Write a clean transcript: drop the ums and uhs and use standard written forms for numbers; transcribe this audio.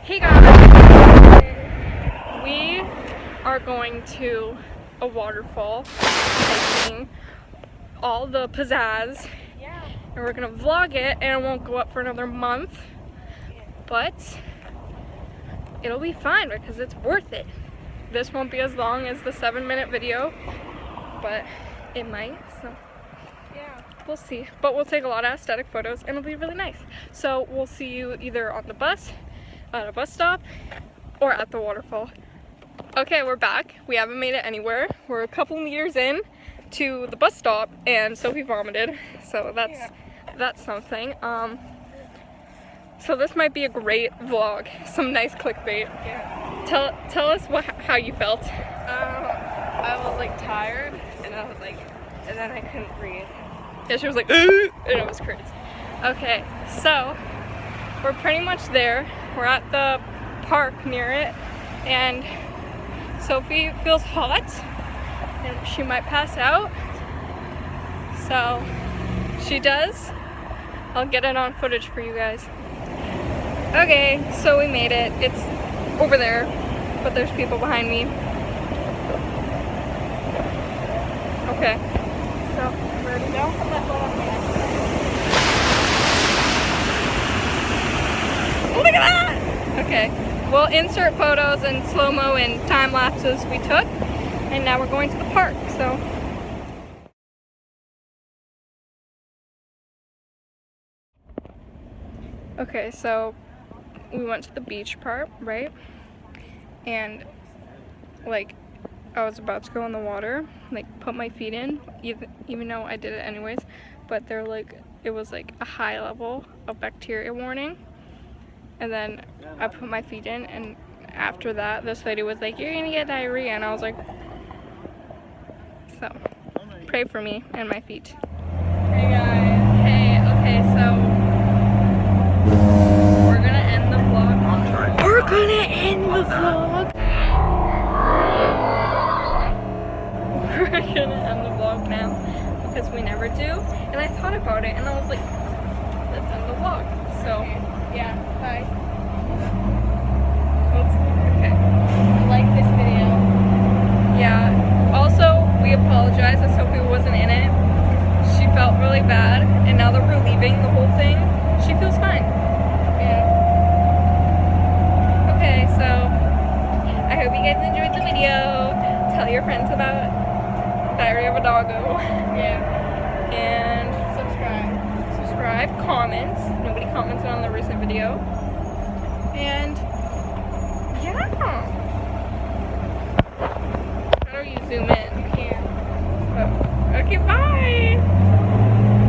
Hey guys, we are going to a waterfall, taking all the pizzazz, and we're gonna vlog it, and it won't go up for another month, but it'll be fine because it's worth it. This won't be as long as the 7-minute video, but it might, so yeah, we'll see. But we'll take a lot of aesthetic photos and it'll be really nice. So we'll see you either on the bus, at a bus stop, or at the waterfall. Okay, we're back. We haven't made it anywhere. We're a couple meters in to the bus stop and Sophie vomited, so that's something. So this might be a great vlog, some nice clickbait. Yeah. Tell us how you felt. I was like tired, and I was like, and then I couldn't breathe. Yeah, she was like, and it was crazy. Okay, so we're pretty much there. We're at the park near it, and Sophie feels hot, and she might pass out. So she does. I'll get it on footage for you guys. Okay, so we made it. It's over there, but there's people behind me. Okay, so ready to go? Look at that! Okay, we'll insert photos and slow-mo and time lapses we took, and now we're going to the park, so. Okay, so we went to the beach part, right? And like I was about to go in the water, like put my feet in, even though I did it anyways, but they're like, it was like a high level of bacteria warning. And then I put my feet in, and after that this lady was like, you're gonna get diarrhea, and I was like, so pray for me and my feet. Hey guys. Hey, okay, so we're gonna end the vlog. We're gonna end the vlog. We're gonna end the vlog now because we never do. And I thought about it and I was like, let's end the vlog. So Yeah, bye. okay. Like this video. Yeah. Also, we apologize that Sophie wasn't in it. She felt really bad, and now that we're leaving the whole thing, she feels fine. Yeah. Okay, so I hope you guys enjoyed the video. Tell your friends about Diary of a Doggo. Yeah. And Subscribe. comments. Nobody commented on the recent video. And yeah. How do you zoom in?